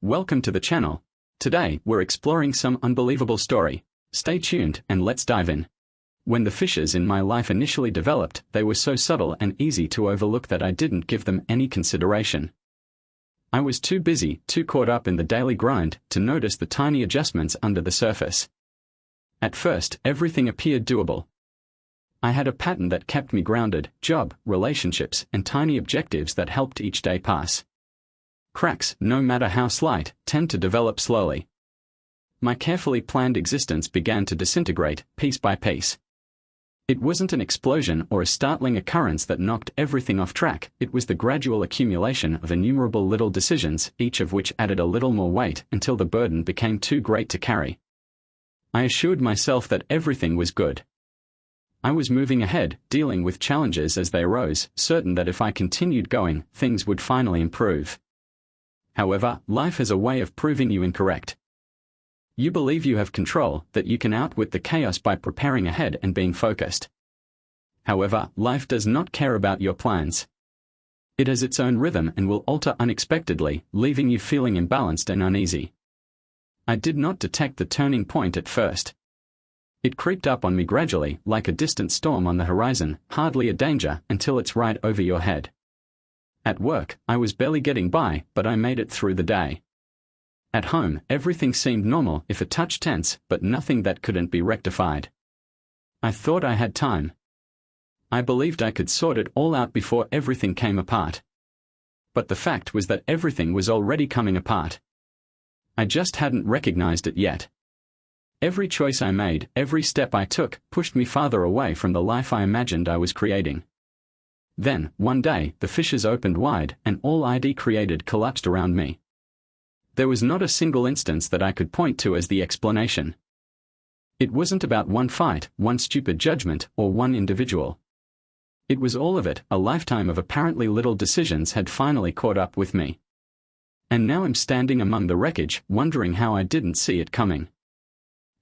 Welcome to the channel. Today, we're exploring some unbelievable story. Stay tuned and let's dive in. When the fishes in my life initially developed, they were so subtle and easy to overlook that I didn't give them any consideration. I was too busy, too caught up in the daily grind, to notice the tiny adjustments under the surface. At first, everything appeared doable. I had a pattern that kept me grounded: job, relationships, and tiny objectives that helped each day pass. Cracks, no matter how slight, tend to develop slowly. My carefully planned existence began to disintegrate, piece by piece. It wasn't an explosion or a startling occurrence that knocked everything off track. It was the gradual accumulation of innumerable little decisions, each of which added a little more weight until the burden became too great to carry. I assured myself that everything was good. I was moving ahead, dealing with challenges as they arose, certain that if I continued going, things would finally improve. However, life has a way of proving you incorrect. You believe you have control, that you can outwit the chaos by preparing ahead and being focused. However, life does not care about your plans. It has its own rhythm and will alter unexpectedly, leaving you feeling imbalanced and uneasy. I did not detect the turning point at first. It creeped up on me gradually, like a distant storm on the horizon, hardly a danger until it's right over your head. At work, I was barely getting by, but I made it through the day. At home, everything seemed normal, if a touch tense, but nothing that couldn't be rectified. I thought I had time. I believed I could sort it all out before everything came apart. But the fact was that everything was already coming apart. I just hadn't recognized it yet. Every choice I made, every step I took, pushed me farther away from the life I imagined I was creating. Then, one day, the fissures opened wide, and all I'd created collapsed around me. There was not a single instance that I could point to as the explanation. It wasn't about one fight, one stupid judgment, or one individual. It was all of it. A lifetime of apparently little decisions had finally caught up with me. And now I'm standing among the wreckage, wondering how I didn't see it coming.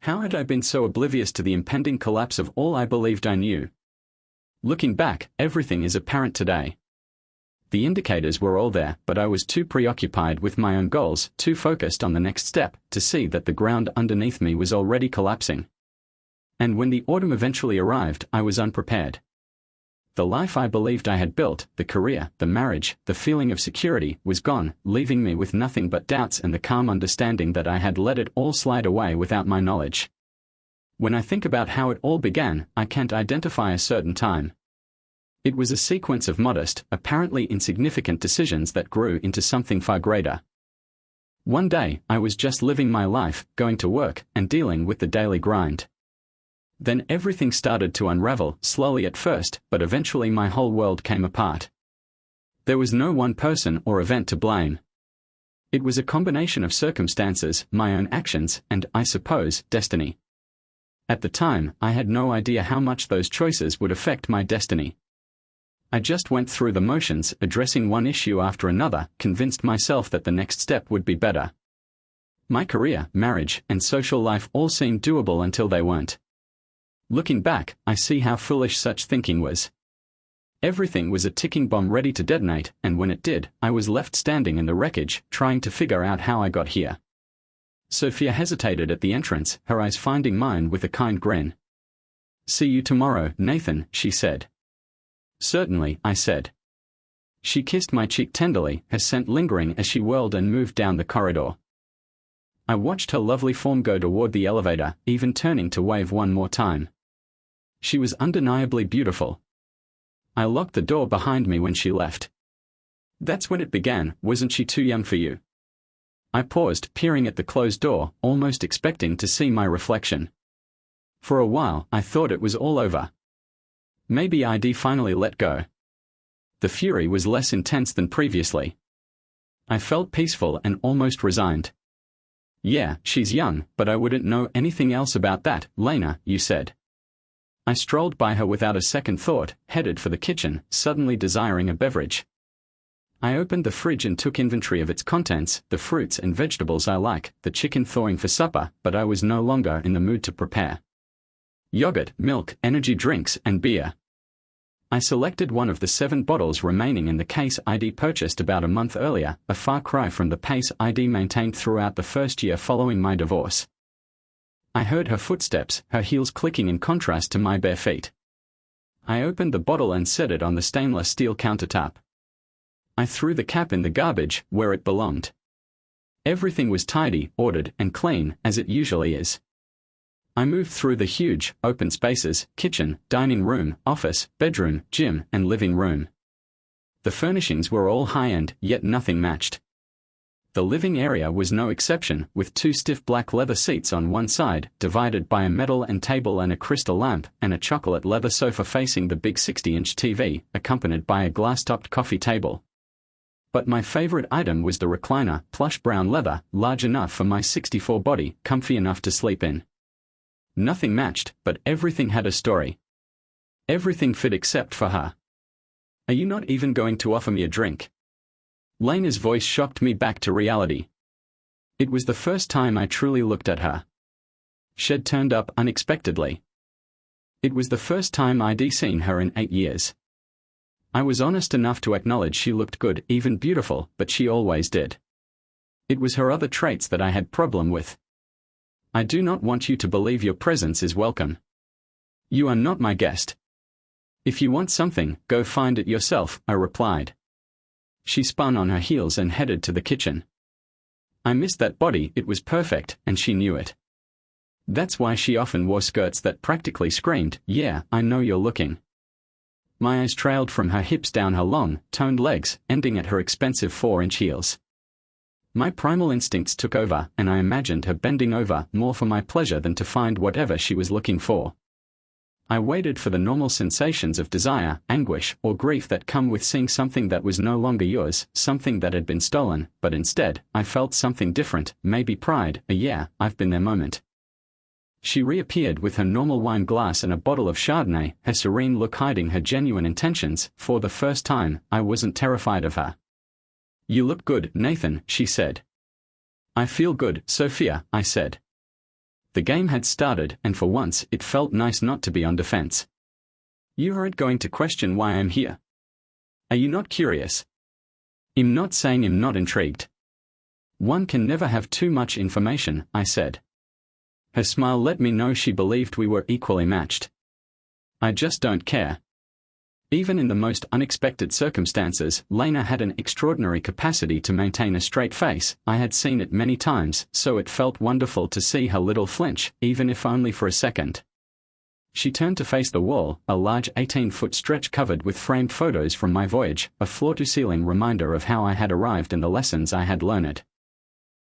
How had I been so oblivious to the impending collapse of all I believed I knew? Looking back, everything is apparent today. The indicators were all there, but I was too preoccupied with my own goals, too focused on the next step, to see that the ground underneath me was already collapsing. And when the autumn eventually arrived, I was unprepared. The life I believed I had built, the career, the marriage, the feeling of security, was gone, leaving me with nothing but doubts and the calm understanding that I had let it all slide away without my knowledge. When I think about how it all began, I can't identify a certain time. It was a sequence of modest, apparently insignificant decisions that grew into something far greater. One day, I was just living my life, going to work, and dealing with the daily grind. Then everything started to unravel, slowly at first, but eventually my whole world came apart. There was no one person or event to blame. It was a combination of circumstances, my own actions, and, I suppose, destiny. At the time, I had no idea how much those choices would affect my destiny. I just went through the motions, addressing one issue after another, convinced myself that the next step would be better. My career, marriage, and social life all seemed doable until they weren't. Looking back, I see how foolish such thinking was. Everything was a ticking bomb ready to detonate, and when it did, I was left standing in the wreckage, trying to figure out how I got here. Sophia hesitated at the entrance, her eyes finding mine with a kind grin. "See you tomorrow, Nathan," she said. "Certainly," I said. She kissed my cheek tenderly, her scent lingering as she whirled and moved down the corridor. I watched her lovely form go toward the elevator, even turning to wave one more time. She was undeniably beautiful. I locked the door behind me when she left. "That's when it began, wasn't she too young for you?" I paused, peering at the closed door, almost expecting to see my reflection. For a while, I thought it was all over. Maybe I'd finally let go. The fury was less intense than previously. I felt peaceful and almost resigned. "Yeah, she's young, but I wouldn't know anything else about that, Lena," you said. I strolled by her without a second thought, headed for the kitchen, suddenly desiring a beverage. I opened the fridge and took inventory of its contents, the fruits and vegetables I like, the chicken thawing for supper, but I was no longer in the mood to prepare. Yogurt, milk, energy drinks, and beer. I selected one of the 7 bottles remaining in the case ID purchased about a month earlier, a far cry from the pace ID maintained throughout the first year following my divorce. I heard her footsteps, her heels clicking in contrast to my bare feet. I opened the bottle and set it on the stainless steel countertop. I threw the cap in the garbage, where it belonged. Everything was tidy, ordered, and clean, as it usually is. I moved through the huge, open spaces, kitchen, dining room, office, bedroom, gym, and living room. The furnishings were all high-end, yet nothing matched. The living area was no exception, with 2 stiff black leather seats on one side, divided by a metal and table and a crystal lamp, and a chocolate leather sofa facing the big 60-inch TV, accompanied by a glass-topped coffee table. But my favorite item was the recliner, plush brown leather, large enough for my 64 body, comfy enough to sleep in. Nothing matched, but everything had a story. Everything fit except for her. Are you not even going to offer me a drink? Lena's voice shocked me back to reality. It was the first time I truly looked at her. She'd turned up unexpectedly. It was the first time I'd seen her in 8 years. I was honest enough to acknowledge she looked good, even beautiful, but she always did. It was her other traits that I had problem with. I do not want you to believe your presence is welcome. You are not my guest. If you want something, go find it yourself, I replied. She spun on her heels and headed to the kitchen. I missed that body, it was perfect, and she knew it. That's why she often wore skirts that practically screamed, "Yeah, I know you're looking." My eyes trailed from her hips down her long, toned legs, ending at her expensive 4-inch heels. My primal instincts took over, and I imagined her bending over, more for my pleasure than to find whatever she was looking for. I waited for the normal sensations of desire, anguish, or grief that come with seeing something that was no longer yours, something that had been stolen, but instead, I felt something different, maybe pride, a "yeah, I've been there" moment. She reappeared with her normal wine glass and a bottle of Chardonnay, her serene look hiding her genuine intentions. For the first time, I wasn't terrified of her. "You look good, Nathan," she said. "I feel good, Sophia," I said. The game had started, and for once, it felt nice not to be on defense. "You aren't going to question why I'm here? Are you not curious?" "I'm not saying I'm not intrigued. One can never have too much information," I said. Her smile let me know she believed we were equally matched. "I just don't care." Even in the most unexpected circumstances, Lena had an extraordinary capacity to maintain a straight face. I had seen it many times, so it felt wonderful to see her little flinch, even if only for a second. She turned to face the wall, a large 18-foot stretch covered with framed photos from my voyage, a floor-to-ceiling reminder of how I had arrived and the lessons I had learned.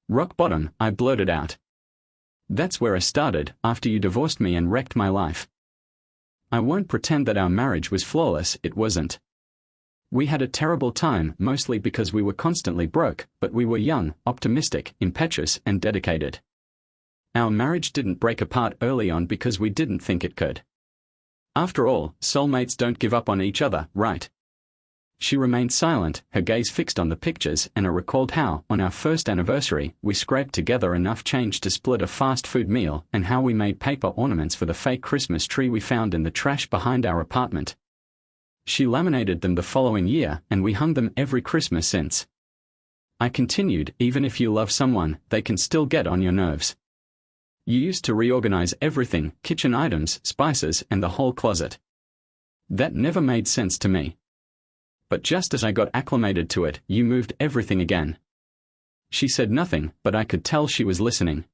"Rock bottom," I blurted out. "That's where I started, after you divorced me and wrecked my life. I won't pretend that our marriage was flawless, it wasn't. We had a terrible time, mostly because we were constantly broke, but we were young, optimistic, impetuous, and dedicated. Our marriage didn't break apart early on because we didn't think it could. After all, soulmates don't give up on each other, right?" She remained silent, her gaze fixed on the pictures, and I recalled how, on our first anniversary, we scraped together enough change to split a fast food meal, and how we made paper ornaments for the fake Christmas tree we found in the trash behind our apartment. She laminated them the following year, and we hung them every Christmas since. I continued, "Even if you love someone, they can still get on your nerves. You used to reorganize everything, kitchen items, spices, and the whole closet. That never made sense to me. But just as I got acclimated to it, you moved everything again." She said nothing, but I could tell she was listening.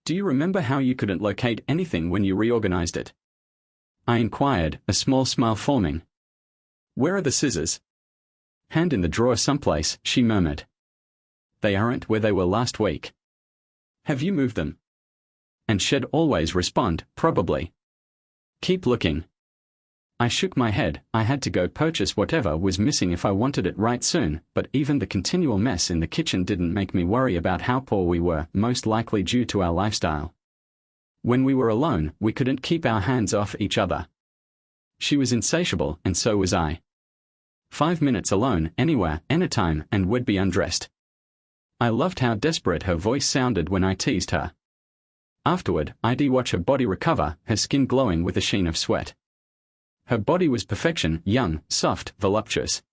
"Do you remember how you couldn't locate anything when you reorganized it?" I inquired, a small smile forming. "Where are the scissors?" "Hand in the drawer someplace," she murmured. "They aren't where they were last week." "Have you moved them?" And she'd always respond, "Probably." "Keep looking." I shook my head. I had to go purchase whatever was missing if I wanted it right soon, but even the continual mess in the kitchen didn't make me worry about how poor we were, most likely due to our lifestyle. When we were alone, we couldn't keep our hands off each other. She was insatiable, and so was I. 5 minutes alone, anywhere, anytime, and we'd be undressed. I loved how desperate her voice sounded when I teased her. Afterward, I'd watch her body recover, her skin glowing with a sheen of sweat. Her body was perfection, young, soft, voluptuous.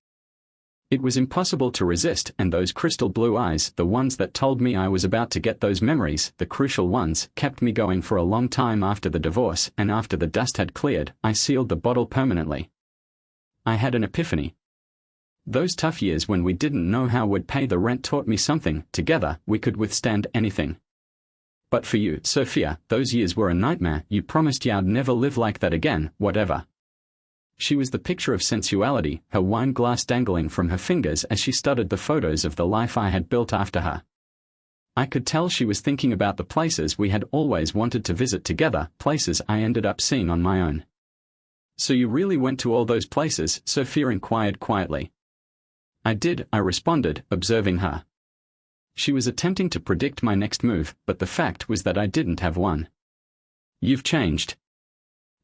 It was impossible to resist, and those crystal blue eyes, the ones that told me I was about to get those memories, the crucial ones, kept me going for a long time after the divorce, and after the dust had cleared, I sealed the bottle permanently. I had an epiphany. Those tough years when we didn't know how we'd pay the rent taught me something. Together, we could withstand anything. But for you, Sophia, those years were a nightmare. You promised you'd never live like that again, whatever. She was the picture of sensuality, her wine glass dangling from her fingers as she studied the photos of the life I had built after her. I could tell she was thinking about the places we had always wanted to visit together, places I ended up seeing on my own. So you really went to all those places? Sophia inquired quietly. I did, I responded, observing her. She was attempting to predict my next move, but the fact was that I didn't have one. You've changed.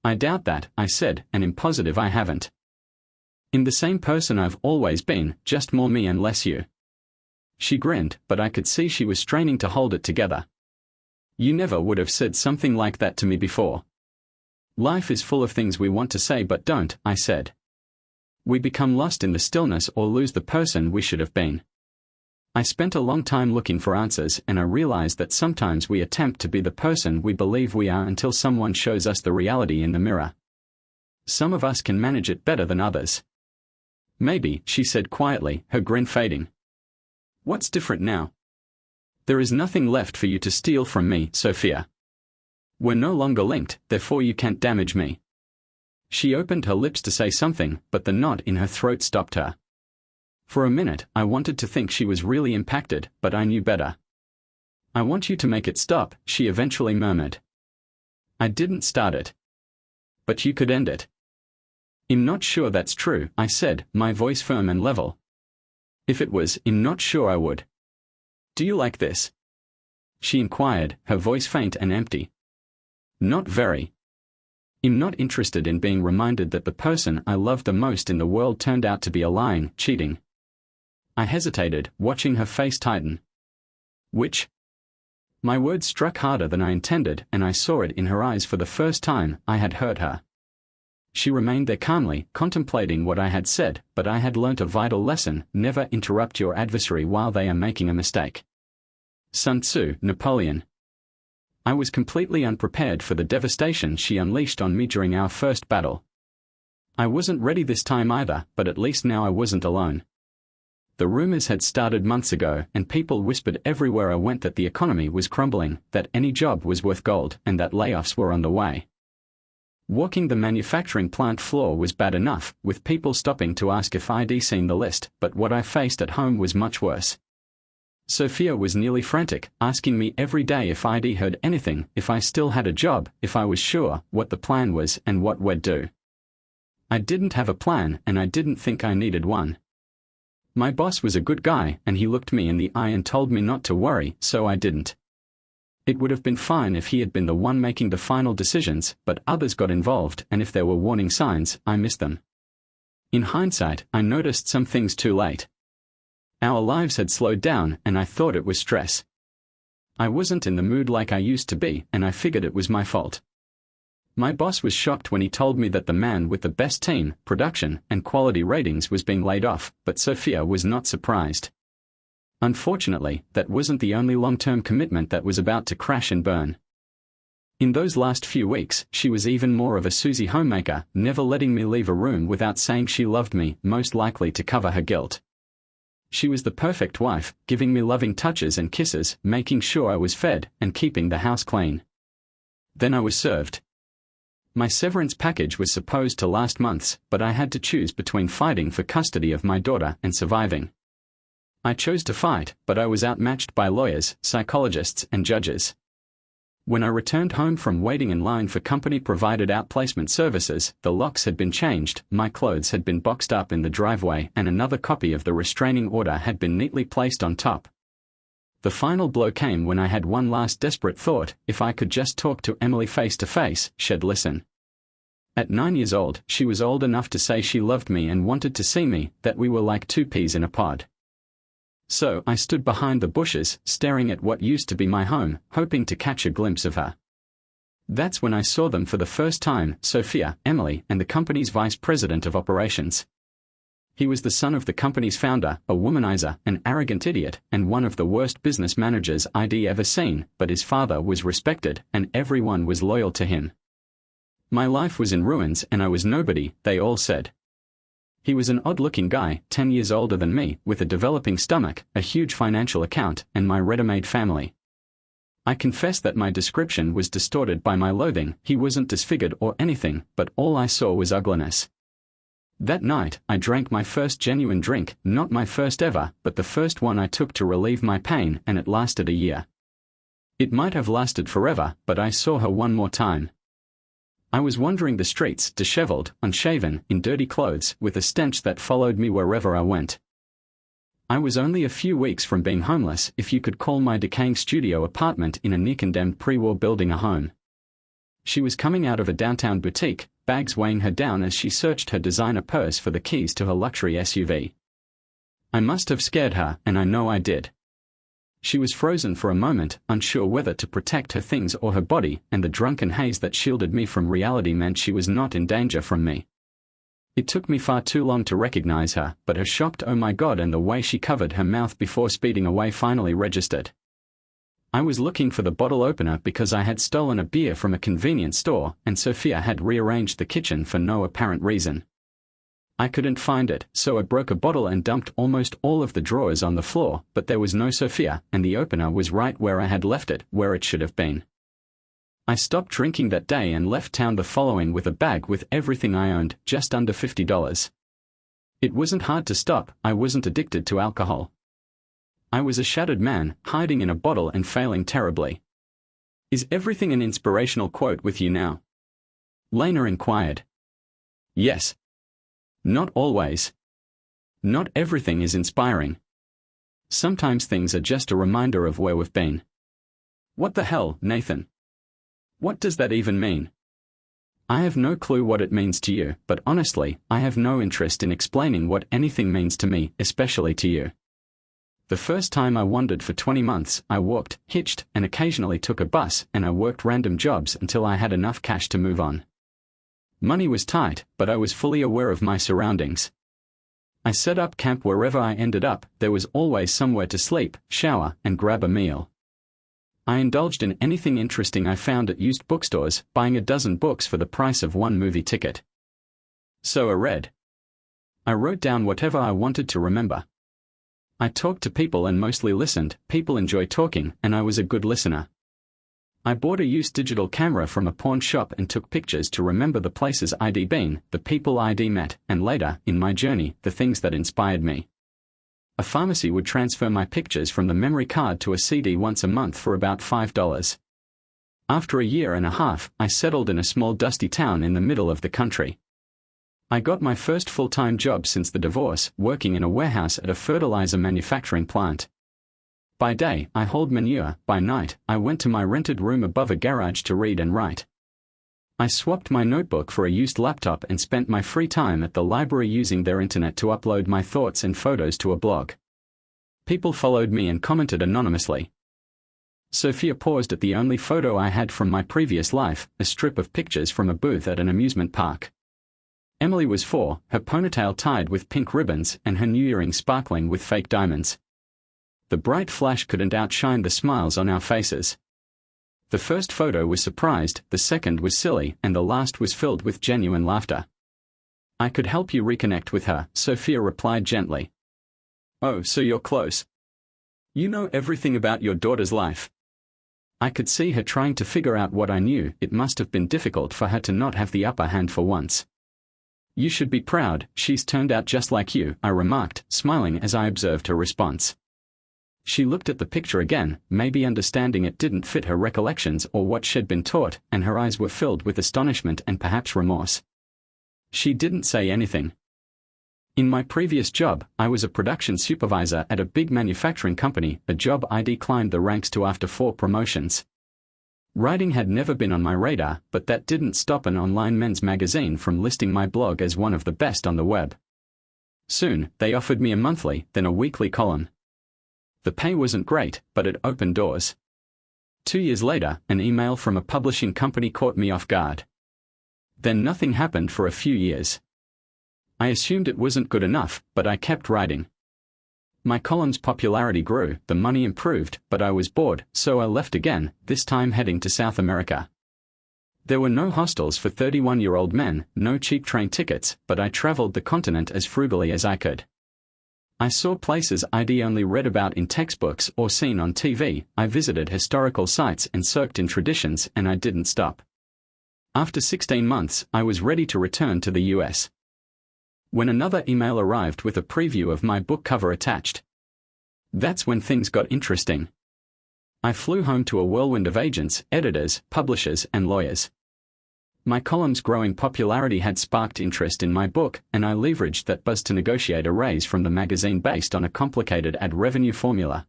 I doubt that, I said, and am positive I haven't. I'm the same person I've always been, just more me and less you. She grinned, but I could see she was straining to hold it together. You never would have said something like that to me before. Life is full of things we want to say but don't, I said. We become lost in the stillness or lose the person we should have been. I spent a long time looking for answers, and I realized that sometimes we attempt to be the person we believe we are until someone shows us the reality in the mirror. Some of us can manage it better than others. Maybe, she said quietly, her grin fading. What's different now? There is nothing left for you to steal from me, Sophia. We're no longer linked, therefore you can't damage me. She opened her lips to say something, but the knot in her throat stopped her. For a minute, I wanted to think she was really impacted, but I knew better. I want you to make it stop, she eventually murmured. I didn't start it. But you could end it. I'm not sure that's true, I said, my voice firm and level. If it was, I'm not sure I would. Do you like this? She inquired, her voice faint and empty. Not very. I'm not interested in being reminded that the person I loved the most in the world turned out to be a lying, cheating. I hesitated, watching her face tighten. Which? My words struck harder than I intended, and I saw it in her eyes for the first time. I had hurt her. She remained there calmly, contemplating what I had said, but I had learnt a vital lesson: never interrupt your adversary while they are making a mistake. Sun Tzu, Napoleon. I was completely unprepared for the devastation she unleashed on me during our first battle. I wasn't ready this time either, but at least now I wasn't alone. The rumors had started months ago, and people whispered everywhere I went that the economy was crumbling, that any job was worth gold, and that layoffs were on the way. Walking the manufacturing plant floor was bad enough, with people stopping to ask if I'd seen the list, but what I faced at home was much worse. Sophia was nearly frantic, asking me every day if I'd heard anything, if I still had a job, if I was sure, what the plan was, and what we'd do. I didn't have a plan, and I didn't think I needed one. My boss was a good guy, and he looked me in the eye and told me not to worry, so I didn't. It would have been fine if he had been the one making the final decisions, but others got involved, and if there were warning signs, I missed them. In hindsight, I noticed some things too late. Our lives had slowed down, and I thought it was stress. I wasn't in the mood like I used to be, and I figured it was my fault. My boss was shocked when he told me that the man with the best team, production, and quality ratings was being laid off, but Sophia was not surprised. Unfortunately, that wasn't the only long-term commitment that was about to crash and burn. In those last few weeks, she was even more of a Susie homemaker, never letting me leave a room without saying she loved me, most likely to cover her guilt. She was the perfect wife, giving me loving touches and kisses, making sure I was fed, and keeping the house clean. Then I was served. My severance package was supposed to last months, but I had to choose between fighting for custody of my daughter and surviving. I chose to fight, but I was outmatched by lawyers, psychologists, and judges. When I returned home from waiting in line for company-provided outplacement services, the locks had been changed, my clothes had been boxed up in the driveway, and another copy of the restraining order had been neatly placed on top. The final blow came when I had one last desperate thought: if I could just talk to Emily face to face, she'd listen. At 9 years old, she was old enough to say she loved me and wanted to see me, that we were like two peas in a pod. So I stood behind the bushes, staring at what used to be my home, hoping to catch a glimpse of her. That's when I saw them for the first time, Sophia, Emily, and the company's vice president of operations. He was the son of the company's founder, a womanizer, an arrogant idiot, and one of the worst business managers I'd ever seen, but his father was respected, and everyone was loyal to him. My life was in ruins and I was nobody, they all said. He was an odd-looking guy, 10 years older than me, with a developing stomach, a huge financial account, and my ready-made family. I confess that my description was distorted by my loathing. He wasn't disfigured or anything, but all I saw was ugliness. That night, I drank my first genuine drink, not my first ever, but the first one I took to relieve my pain, and it lasted a year. It might have lasted forever, but I saw her one more time. I was wandering the streets, disheveled, unshaven, in dirty clothes, with a stench that followed me wherever I went. I was only a few weeks from being homeless, if you could call my decaying studio apartment in a near-condemned pre-war building a home. She was coming out of a downtown boutique, bags weighing her down as she searched her designer purse for the keys to her luxury SUV. I must have scared her, and I know I did. She was frozen for a moment, unsure whether to protect her things or her body, and the drunken haze that shielded me from reality meant she was not in danger from me. It took me far too long to recognize her, but her shocked "oh my God" and the way she covered her mouth before speeding away finally registered. I was looking for the bottle opener because I had stolen a beer from a convenience store, and Sophia had rearranged the kitchen for no apparent reason. I couldn't find it, so I broke a bottle and dumped almost all of the drawers on the floor, but there was no Sophia, and the opener was right where I had left it, where it should have been. I stopped drinking that day and left town the following with a bag with everything I owned, just under $50. It wasn't hard to stop. I wasn't addicted to alcohol. I was a shattered man, hiding in a bottle and failing terribly. Is everything an inspirational quote with you now? Lena inquired. Yes. Not always. Not everything is inspiring. Sometimes things are just a reminder of where we've been. What the hell, Nathan? What does that even mean? I have no clue what it means to you, but honestly, I have no interest in explaining what anything means to me, especially to you. The first time I wandered for 20 months, I walked, hitched, and occasionally took a bus, and I worked random jobs until I had enough cash to move on. Money was tight, but I was fully aware of my surroundings. I set up camp wherever I ended up. There was always somewhere to sleep, shower, and grab a meal. I indulged in anything interesting I found at used bookstores, buying a dozen books for the price of one movie ticket. So I read. I wrote down whatever I wanted to remember. I talked to people and mostly listened. People enjoy talking, and I was a good listener. I bought a used digital camera from a pawn shop and took pictures to remember the places I'd been, the people I'd met, and later, in my journey, the things that inspired me. A pharmacy would transfer my pictures from the memory card to a CD once a month for about $5. After a year and a half, I settled in a small dusty town in the middle of the country. I got my first full-time job since the divorce, working in a warehouse at a fertilizer manufacturing plant. By day, I hauled manure. By night, I went to my rented room above a garage to read and write. I swapped my notebook for a used laptop and spent my free time at the library using their internet to upload my thoughts and photos to a blog. People followed me and commented anonymously. Sophia paused at the only photo I had from my previous life, a strip of pictures from a booth at an amusement park. Emily was 4, her ponytail tied with pink ribbons and her new earrings sparkling with fake diamonds. The bright flash couldn't outshine the smiles on our faces. The first photo was surprised, the second was silly, and the last was filled with genuine laughter. I could help you reconnect with her, Sophia replied gently. Oh, so you're close. You know everything about your daughter's life. I could see her trying to figure out what I knew. It must have been difficult for her to not have the upper hand for once. You should be proud, she's turned out just like you, I remarked, smiling as I observed her response. She looked at the picture again, maybe understanding it didn't fit her recollections or what she'd been taught, and her eyes were filled with astonishment and perhaps remorse. She didn't say anything. In my previous job, I was a production supervisor at a big manufacturing company, a job I'd climbed the ranks to after 4 promotions. Writing had never been on my radar, but that didn't stop an online men's magazine from listing my blog as one of the best on the web. Soon, they offered me a monthly, then a weekly column. The pay wasn't great, but it opened doors. 2 years later, an email from a publishing company caught me off guard. Then nothing happened for a few years. I assumed it wasn't good enough, but I kept writing. My column's popularity grew, the money improved, but I was bored, so I left again, this time heading to South America. There were no hostels for 31-year-old men, no cheap train tickets, but I traveled the continent as frugally as I could. I saw places I'd only read about in textbooks or seen on TV, I visited historical sites and soaked in traditions, and I didn't stop. After 16 months, I was ready to return to the US. When another email arrived with a preview of my book cover attached. That's when things got interesting. I flew home to a whirlwind of agents, editors, publishers, and lawyers. My column's growing popularity had sparked interest in my book, and I leveraged that buzz to negotiate a raise from the magazine based on a complicated ad revenue formula.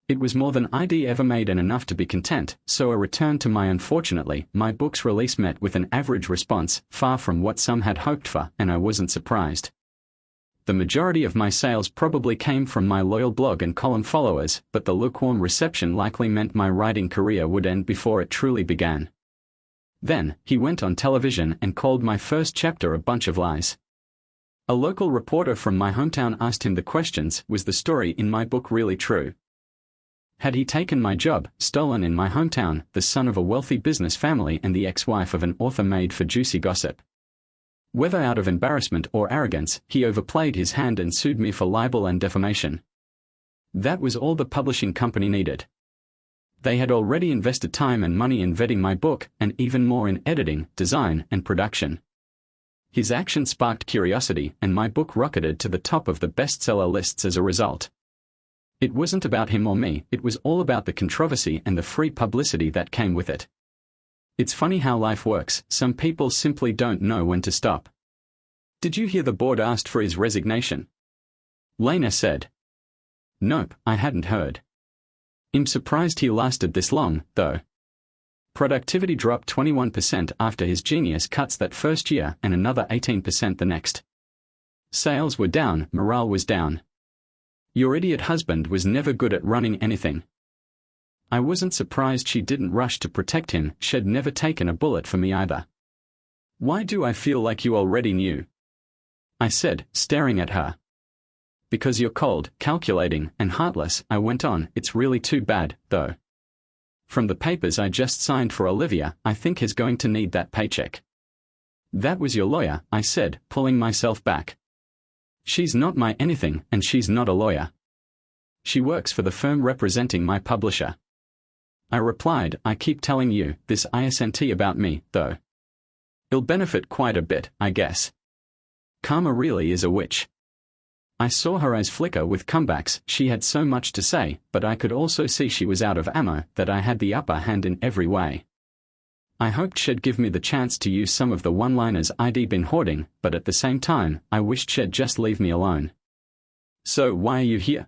It was more than I'd ever made and enough to be content, so a return to unfortunately, my book's release met with an average response, far from what some had hoped for, and I wasn't surprised. The majority of my sales probably came from my loyal blog and column followers, but the lukewarm reception likely meant my writing career would end before it truly began. Then, he went on television and called my first chapter a bunch of lies. A local reporter from my hometown asked him the questions, was the story in my book really true? Had he taken my job, stolen in my hometown, the son of a wealthy business family and the ex-wife of an author made for juicy gossip? Whether out of embarrassment or arrogance, he overplayed his hand and sued me for libel and defamation. That was all the publishing company needed. They had already invested time and money in vetting my book, and even more in editing, design, and production. His action sparked curiosity, and my book rocketed to the top of the bestseller lists as a result. It wasn't about him or me, it was all about the controversy and the free publicity that came with it. It's funny how life works, some people simply don't know when to stop. Did you hear the board asked for his resignation? Lena said. Nope, I hadn't heard. I'm surprised he lasted this long, though. Productivity dropped 21% after his genius cuts that first year and another 18% the next. Sales were down, morale was down. Your idiot husband was never good at running anything. I wasn't surprised she didn't rush to protect him, she'd never taken a bullet for me either. Why do I feel like you already knew? I said, staring at her. Because you're cold, calculating, and heartless, I went on, it's really too bad, though. From the papers I just signed for Olivia, I think he's going to need that paycheck. That was your lawyer, I said, pulling myself back. She's not my anything, and she's not a lawyer. She works for the firm representing my publisher. I replied, I keep telling you, this isn't about me, though. You'll benefit quite a bit, I guess. Karma really is a witch. I saw her eyes flicker with comebacks, she had so much to say, but I could also see she was out of ammo, that I had the upper hand in every way. I hoped she'd give me the chance to use some of the one-liners I'd been hoarding, but at the same time, I wished she'd just leave me alone. So why are you here?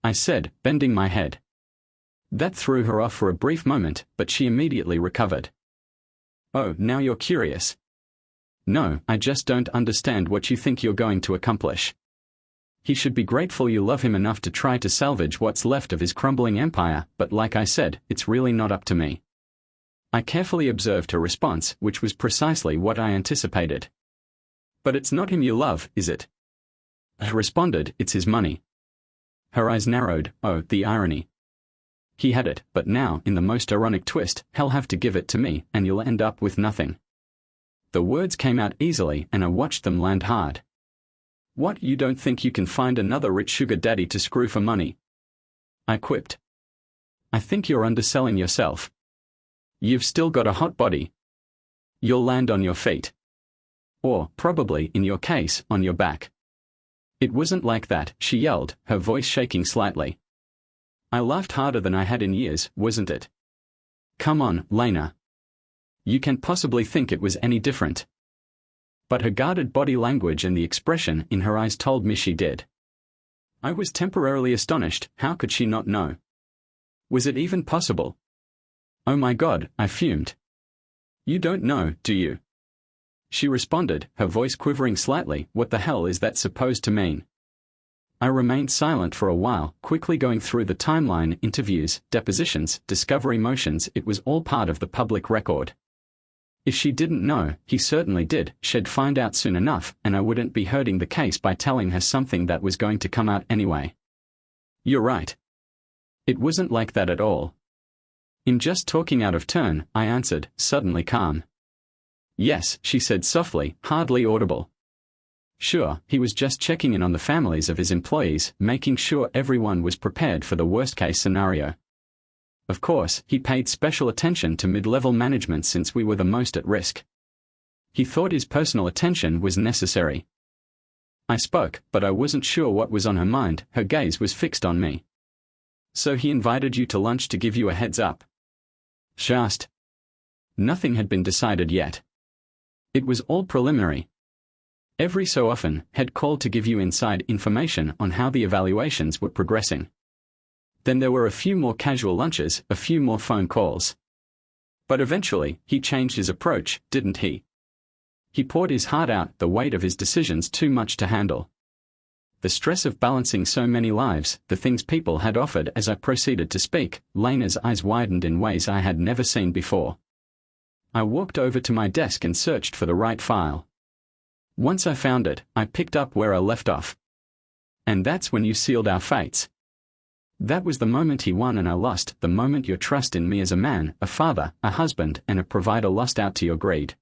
I said, bending my head. That threw her off for a brief moment, but she immediately recovered. Oh, now you're curious. No, I just don't understand what you think you're going to accomplish. He should be grateful you love him enough to try to salvage what's left of his crumbling empire, but like I said, it's really not up to me. I carefully observed her response, which was precisely what I anticipated. But it's not him you love, is it? I responded, it's his money. Her eyes narrowed, oh, the irony. He had it, but now, in the most ironic twist, he'll have to give it to me, and you'll end up with nothing. The words came out easily, and I watched them land hard. What, you don't think you can find another rich sugar daddy to screw for money? I quipped. I think you're underselling yourself. You've still got a hot body. You'll land on your feet. Or, probably, in your case, on your back. It wasn't like that, she yelled, her voice shaking slightly. I laughed harder than I had in years, wasn't it? Come on, Lena. You can't possibly think it was any different. But her guarded body language and the expression in her eyes told me she did. I was temporarily astonished, how could she not know? Was it even possible? Oh my God, I fumed. You don't know, do you? She responded, her voice quivering slightly, what the hell is that supposed to mean? I remained silent for a while, quickly going through the timeline, interviews, depositions, discovery motions. It was all part of the public record. If she didn't know, he certainly did. She'd find out soon enough, and I wouldn't be hurting the case by telling her something that was going to come out anyway. You're right. It wasn't like that at all. In just talking out of turn, I answered, suddenly calm. Yes, she said softly, hardly audible. Sure, he was just checking in on the families of his employees, making sure everyone was prepared for the worst-case scenario. Of course, he paid special attention to mid-level management since we were the most at risk. He thought his personal attention was necessary. I spoke, but I wasn't sure what was on her mind. Her gaze was fixed on me. So he invited you to lunch to give you a heads up? She asked. Nothing had been decided yet. It was all preliminary. Every so often, he'd called to give you inside information on how the evaluations were progressing. Then there were a few more casual lunches, a few more phone calls. But eventually, he changed his approach, didn't he? He poured his heart out, the weight of his decisions too much to handle. The stress of balancing so many lives, the things people had offered. As I proceeded to speak, Lena's eyes widened in ways I had never seen before. I walked over to my desk and searched for the right file. Once I found it, I picked up where I left off. And that's when you sealed our fates. That was the moment he won and I lost, the moment your trust in me as a man, a father, a husband, and a provider lost out to your greed.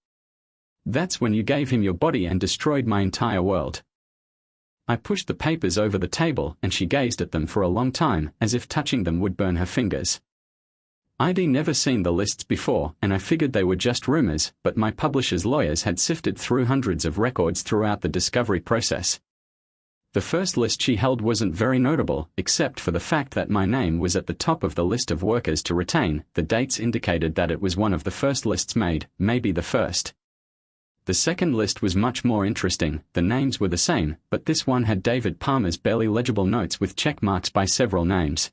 That's when you gave him your body and destroyed my entire world. I pushed the papers over the table and she gazed at them for a long time, as if touching them would burn her fingers. I'd never seen the lists before, and I figured they were just rumors, but my publisher's lawyers had sifted through hundreds of records throughout the discovery process. The first list she held wasn't very notable, except for the fact that my name was at the top of the list of workers to retain. The dates indicated that it was one of the first lists made, maybe the first. The second list was much more interesting. The names were the same, but this one had David Palmer's barely legible notes with check marks by several names.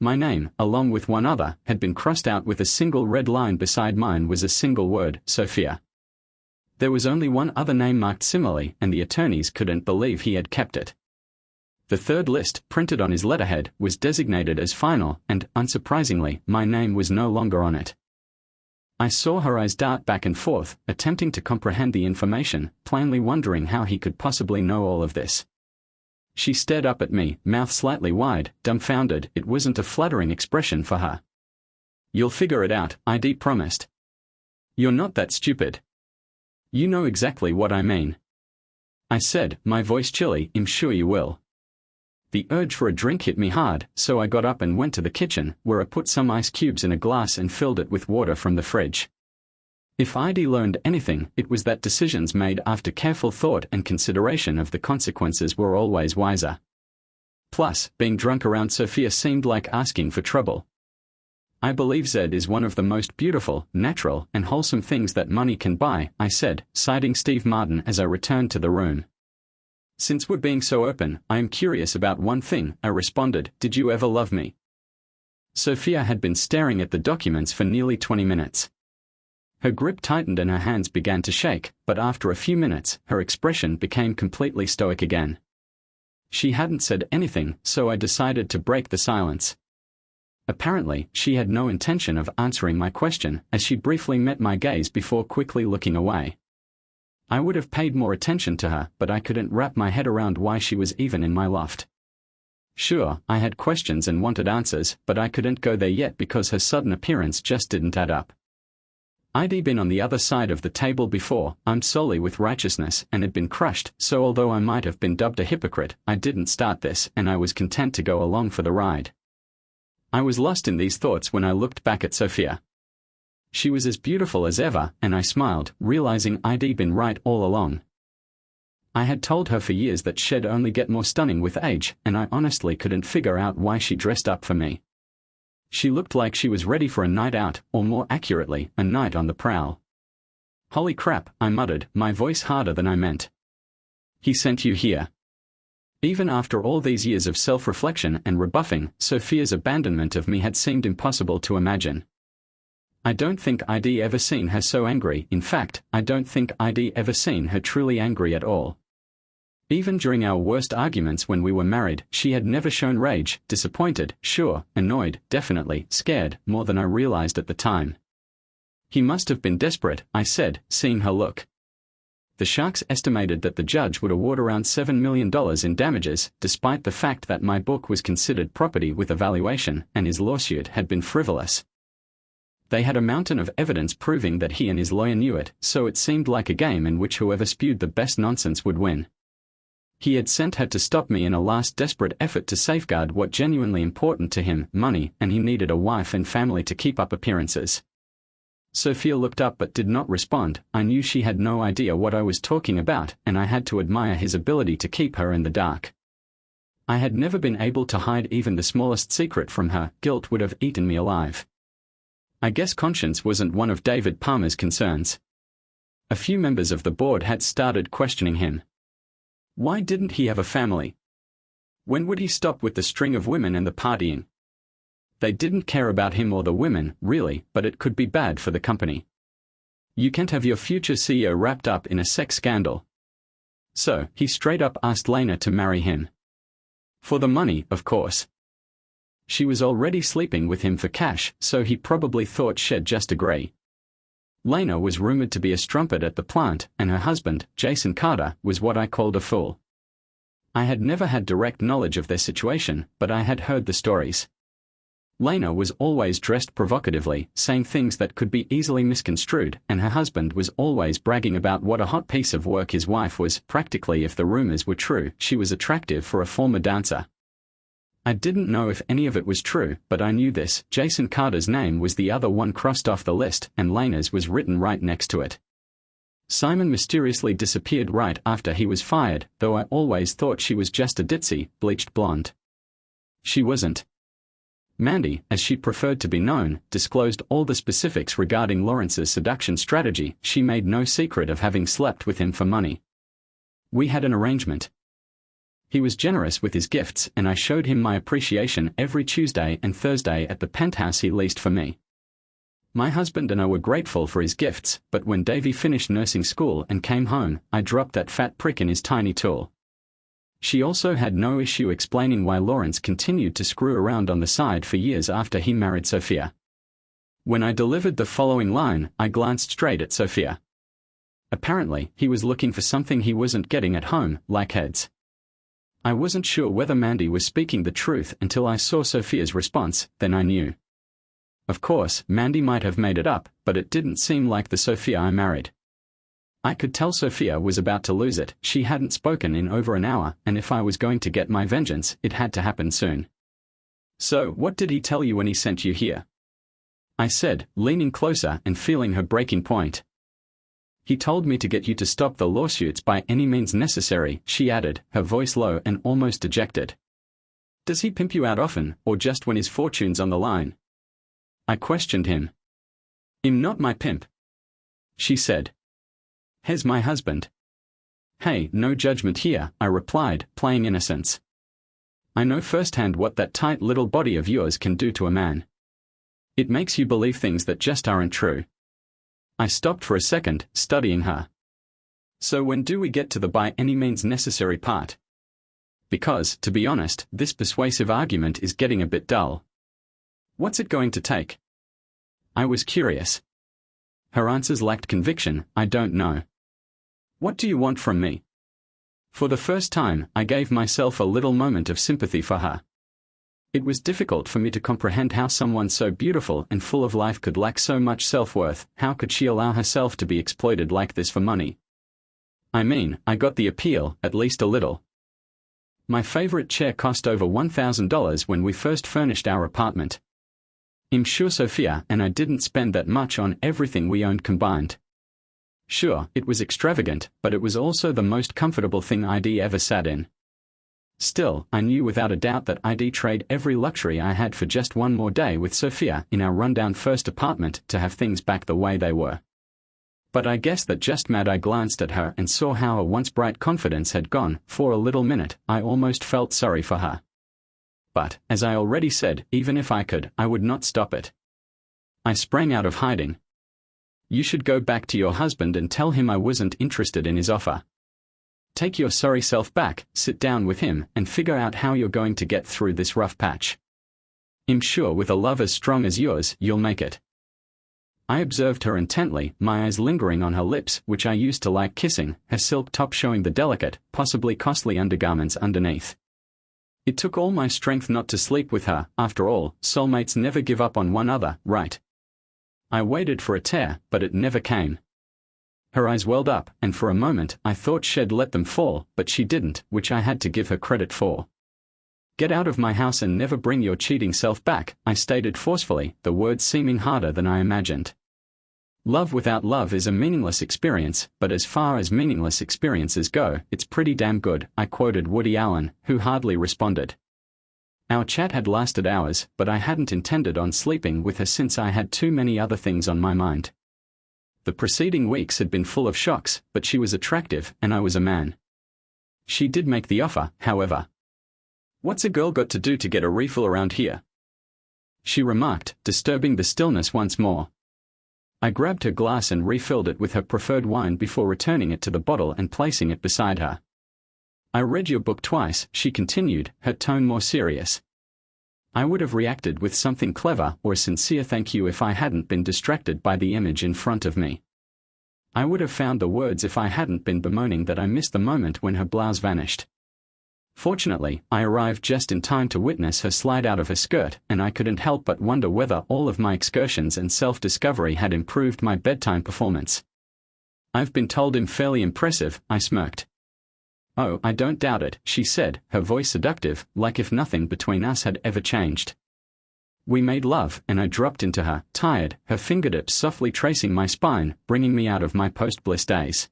My name, along with one other, had been crossed out with a single red line. Beside mine was a single word, Sophia. There was only one other name marked similarly, and the attorneys couldn't believe he had kept it. The third list, printed on his letterhead, was designated as final, and, unsurprisingly, my name was no longer on it. I saw her eyes dart back and forth, attempting to comprehend the information, plainly wondering how he could possibly know all of this. She stared up at me, mouth slightly wide, dumbfounded. It wasn't a flattering expression for her. You'll figure it out, ID promised. You're not that stupid. You know exactly what I mean. I said, my voice chilly. I'm sure you will. The urge for a drink hit me hard, so I got up and went to the kitchen, where I put some ice cubes in a glass and filled it with water from the fridge. If I'd learned anything, it was that decisions made after careful thought and consideration of the consequences were always wiser. Plus, being drunk around Sophia seemed like asking for trouble. I believe Zed is one of the most beautiful, natural, and wholesome things that money can buy, I said, citing Steve Martin as I returned to the room. Since we're being so open, I am curious about one thing, I responded. Did you ever love me? Sophia had been staring at the documents for nearly 20 minutes. Her grip tightened and her hands began to shake, but after a few minutes, her expression became completely stoic again. She hadn't said anything, so I decided to break the silence. Apparently, she had no intention of answering my question, as she briefly met my gaze before quickly looking away. I would have paid more attention to her, but I couldn't wrap my head around why she was even in my loft. Sure, I had questions and wanted answers, but I couldn't go there yet because her sudden appearance just didn't add up. I'd been on the other side of the table before, armed solely with righteousness, and had been crushed, so although I might have been dubbed a hypocrite, I didn't start this, and I was content to go along for the ride. I was lost in these thoughts when I looked back at Sophia. She was as beautiful as ever, and I smiled, realizing I'd been right all along. I had told her for years that she'd only get more stunning with age, and I honestly couldn't figure out why she dressed up for me. She looked like she was ready for a night out, or more accurately, a night on the prowl. Holy crap, I muttered, my voice harder than I meant. He sent you here. Even after all these years of self-reflection and rebuffing, Sophia's abandonment of me had seemed impossible to imagine. I don't think I'd ever seen her so angry. In fact, I don't think I'd ever seen her truly angry at all. Even during our worst arguments when we were married, she had never shown rage, disappointed, sure, annoyed, definitely, scared, more than I realized at the time. He must have been desperate, I said, seeing her look. The Sharks estimated that the judge would award around $7 million in damages, despite the fact that my book was considered property with a valuation and his lawsuit had been frivolous. They had a mountain of evidence proving that he and his lawyer knew it, so it seemed like a game in which whoever spewed the best nonsense would win. He had sent her to stop me in a last desperate effort to safeguard what genuinely important to him, money, and he needed a wife and family to keep up appearances. Sophia looked up but did not respond. I knew she had no idea what I was talking about, and I had to admire his ability to keep her in the dark. I had never been able to hide even the smallest secret from her. Guilt would have eaten me alive. I guess conscience wasn't one of David Palmer's concerns. A few members of the board had started questioning him. Why didn't he have a family? When would he stop with the string of women and the partying? They didn't care about him or the women, really, but it could be bad for the company. You can't have your future CEO wrapped up in a sex scandal. So, he straight up asked Lena to marry him. For the money, of course. She was already sleeping with him for cash, so he probably thought she'd just agree. Lena was rumored to be a strumpet at the plant, and her husband, Jason Carter, was what I called a fool. I had never had direct knowledge of their situation, but I had heard the stories. Lena was always dressed provocatively, saying things that could be easily misconstrued, and her husband was always bragging about what a hot piece of work his wife was. Practically, if the rumors were true, she was attractive for a former dancer. I didn't know if any of it was true, but I knew this: Jason Carter's name was the other one crossed off the list, and Lena's was written right next to it. Simon mysteriously disappeared right after he was fired, though I always thought she was just a ditzy, bleached blonde. She wasn't. Mandy, as she preferred to be known, disclosed all the specifics regarding Lawrence's seduction strategy. She made no secret of having slept with him for money. We had an arrangement. He was generous with his gifts, and I showed him my appreciation every Tuesday and Thursday at the penthouse he leased for me. My husband and I were grateful for his gifts, but when Davy finished nursing school and came home, I dropped that fat prick in his tiny tool. She also had no issue explaining why Lawrence continued to screw around on the side for years after he married Sophia. When I delivered the following line, I glanced straight at Sophia. Apparently, he was looking for something he wasn't getting at home, like heads. I wasn't sure whether Mandy was speaking the truth until I saw Sophia's response, then I knew. Of course, Mandy might have made it up, but it didn't seem like the Sophia I married. I could tell Sophia was about to lose it. She hadn't spoken in over an hour, and if I was going to get my vengeance, it had to happen soon. So, what did he tell you when he sent you here? I said, leaning closer and feeling her breaking point. He told me to get you to stop the lawsuits by any means necessary, she added, her voice low and almost dejected. Does he pimp you out often, or just when his fortune's on the line? I questioned him. I'm not my pimp, she said. He's my husband. Hey, no judgment here, I replied, playing innocence. I know firsthand what that tight little body of yours can do to a man. It makes you believe things that just aren't true. I stopped for a second, studying her. So when do we get to the by any means necessary part? Because, to be honest, this persuasive argument is getting a bit dull. What's it going to take? I was curious. Her answers lacked conviction. I don't know. What do you want from me? For the first time, I gave myself a little moment of sympathy for her. It was difficult for me to comprehend how someone so beautiful and full of life could lack so much self-worth. How could she allow herself to be exploited like this for money? I mean, I got the appeal, at least a little. My favorite chair cost over $1,000 when we first furnished our apartment. I'm sure Sophia and I didn't spend that much on everything we owned combined. Sure, it was extravagant, but it was also the most comfortable thing I'd ever sat in. Still, I knew without a doubt that I'd trade every luxury I had for just one more day with Sophia in our rundown first apartment to have things back the way they were. But I guess that just mad I glanced at her and saw how her once bright confidence had gone. For a little minute, I almost felt sorry for her. But, as I already said, even if I could, I would not stop it. I sprang out of hiding. You should go back to your husband and tell him I wasn't interested in his offer. Take your sorry self back, sit down with him, and figure out how you're going to get through this rough patch. I'm sure with a love as strong as yours, you'll make it. I observed her intently, my eyes lingering on her lips, which I used to like kissing, her silk top showing the delicate, possibly costly undergarments underneath. It took all my strength not to sleep with her. After all, soulmates never give up on one another, right? I waited for a tear, but it never came. Her eyes welled up, and for a moment I thought she'd let them fall, but she didn't, which I had to give her credit for. Get out of my house and never bring your cheating self back, I stated forcefully, the words seeming harder than I imagined. Love without love is a meaningless experience, but as far as meaningless experiences go, it's pretty damn good, I quoted Woody Allen, who hardly responded. Our chat had lasted hours, but I hadn't intended on sleeping with her since I had too many other things on my mind. The preceding weeks had been full of shocks, but she was attractive, and I was a man. She did make the offer, however. "What's a girl got to do to get a refill around here?" she remarked, disturbing the stillness once more. I grabbed her glass and refilled it with her preferred wine before returning it to the bottle and placing it beside her. "I read your book twice," she continued, her tone more serious. I would have reacted with something clever or a sincere thank you if I hadn't been distracted by the image in front of me. I would have found the words if I hadn't been bemoaning that I missed the moment when her blouse vanished. Fortunately, I arrived just in time to witness her slide out of her skirt, and I couldn't help but wonder whether all of my excursions and self-discovery had improved my bedtime performance. "I've been told I'm fairly impressive," I smirked. "Oh, I don't doubt it," she said, her voice seductive, like if nothing between us had ever changed. We made love, and I dropped into her, tired, her fingertips softly tracing my spine, bringing me out of my post-bliss daze.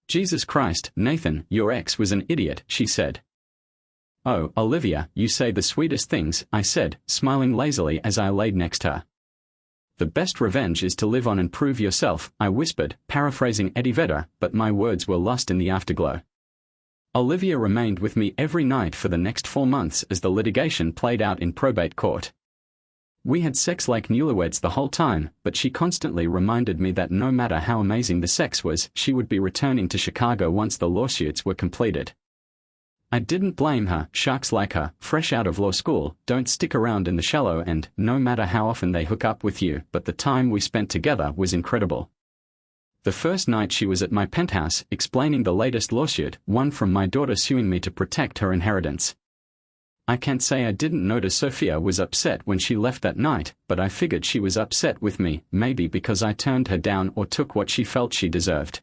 "Jesus Christ, Nathan, your ex was an idiot," she said. "Oh, Olivia, you say the sweetest things," I said, smiling lazily as I laid next her. "The best revenge is to live on and prove yourself," I whispered, paraphrasing Eddie Vedder, but my words were lost in the afterglow. Olivia remained with me every night for the next 4 months as the litigation played out in probate court. We had sex like newlyweds the whole time, but she constantly reminded me that no matter how amazing the sex was, she would be returning to Chicago once the lawsuits were completed. I didn't blame her. Sharks like her, fresh out of law school, don't stick around in the shallow end, no matter how often they hook up with you, but the time we spent together was incredible. The first night she was at my penthouse, explaining the latest lawsuit, one from my daughter suing me to protect her inheritance. I can't say I didn't notice Sophia was upset when she left that night, but I figured she was upset with me, maybe because I turned her down or took what she felt she deserved.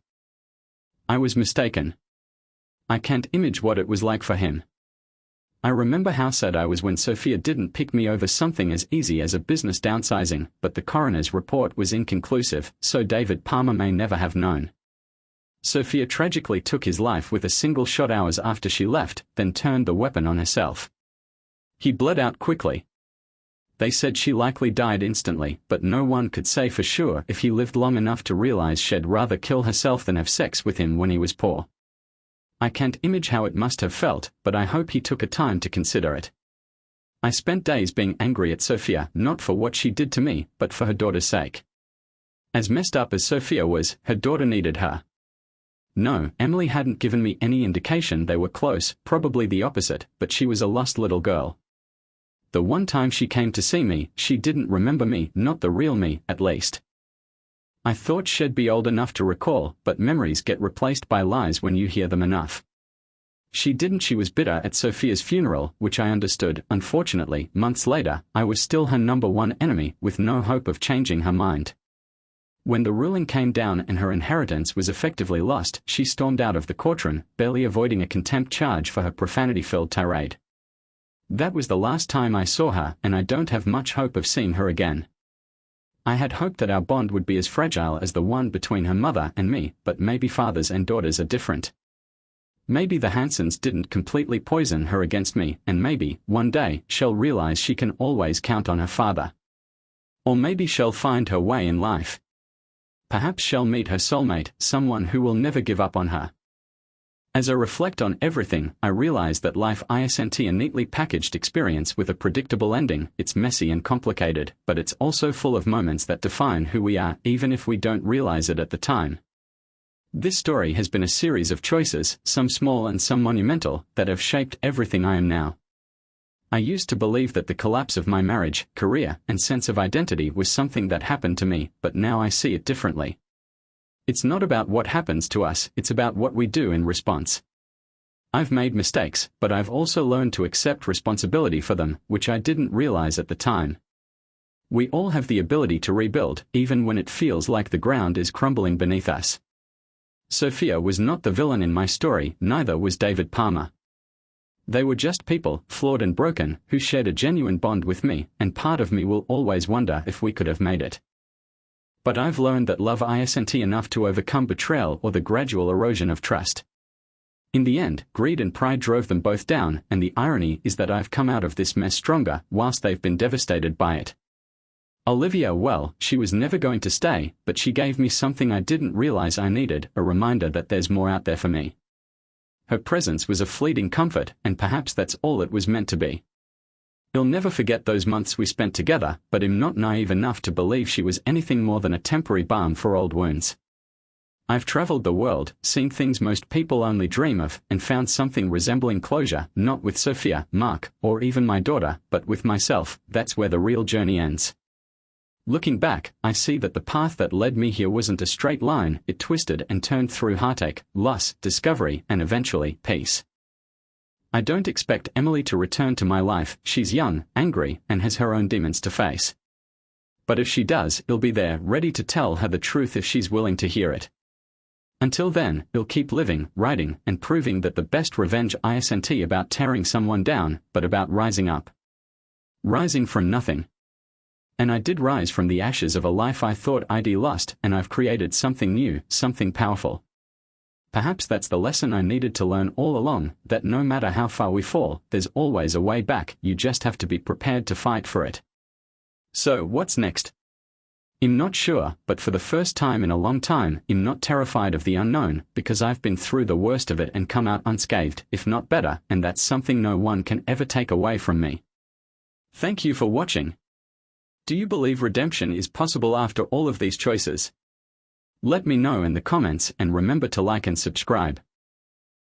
I was mistaken. I can't imagine what it was like for him. I remember how sad I was when Sophia didn't pick me over something as easy as a business downsizing, but the coroner's report was inconclusive, so David Palmer may never have known. Sophia tragically took his life with a single shot hours after she left, then turned the weapon on herself. He bled out quickly. They said she likely died instantly, but no one could say for sure if he lived long enough to realize she'd rather kill herself than have sex with him when he was poor. I can't imagine how it must have felt, but I hope he took a time to consider it. I spent days being angry at Sophia, not for what she did to me, but for her daughter's sake. As messed up as Sophia was, her daughter needed her. No, Emily hadn't given me any indication they were close, probably the opposite, but she was a lost little girl. The one time she came to see me, she didn't remember me, not the real me, at least. I thought she'd be old enough to recall, but memories get replaced by lies when you hear them enough. She didn't. She was bitter at Sophia's funeral, which I understood. Unfortunately, months later, I was still her number one enemy, with no hope of changing her mind. When the ruling came down and her inheritance was effectively lost, she stormed out of the courtroom, barely avoiding a contempt charge for her profanity-filled tirade. That was the last time I saw her, and I don't have much hope of seeing her again. I had hoped that our bond would be as fragile as the one between her mother and me, but maybe fathers and daughters are different. Maybe the Hansons didn't completely poison her against me, and maybe, one day, she'll realize she can always count on her father. Or maybe she'll find her way in life. Perhaps she'll meet her soulmate, someone who will never give up on her. As I reflect on everything, I realize that life isn't a neatly packaged experience with a predictable ending. It's messy and complicated, but it's also full of moments that define who we are, even if we don't realize it at the time. This story has been a series of choices, some small and some monumental, that have shaped everything I am now. I used to believe that the collapse of my marriage, career, and sense of identity was something that happened to me, but now I see it differently. It's not about what happens to us, it's about what we do in response. I've made mistakes, but I've also learned to accept responsibility for them, which I didn't realize at the time. We all have the ability to rebuild, even when it feels like the ground is crumbling beneath us. Sophia was not the villain in my story, neither was David Palmer. They were just people, flawed and broken, who shared a genuine bond with me, and part of me will always wonder if we could have made it. But I've learned that love isn't enough to overcome betrayal or the gradual erosion of trust. In the end, greed and pride drove them both down, and the irony is that I've come out of this mess stronger, whilst they've been devastated by it. Olivia, well, she was never going to stay, but she gave me something I didn't realize I needed, a reminder that there's more out there for me. Her presence was a fleeting comfort, and perhaps that's all it was meant to be. He'll never forget those months we spent together, but I'm not naive enough to believe she was anything more than a temporary balm for old wounds. I've traveled the world, seen things most people only dream of, and found something resembling closure, not with Sophia, Mark, or even my daughter, but with myself. That's where the real journey ends. Looking back, I see that the path that led me here wasn't a straight line, it twisted and turned through heartache, loss, discovery, and eventually, peace. I don't expect Emily to return to my life, she's young, angry, and has her own demons to face. But if she does, I'll be there, ready to tell her the truth if she's willing to hear it. Until then, I'll keep living, writing, and proving that the best revenge isn't about tearing someone down, but about rising up. Rising from nothing. And I did rise from the ashes of a life I thought I'd lost, and I've created something new, something powerful. Perhaps that's the lesson I needed to learn all along, that no matter how far we fall, there's always a way back, you just have to be prepared to fight for it. So, what's next? I'm not sure, but for the first time in a long time, I'm not terrified of the unknown, because I've been through the worst of it and come out unscathed, if not better, and that's something no one can ever take away from me. Thank you for watching. Do you believe redemption is possible after all of these choices? Let me know in the comments, and remember to like and subscribe.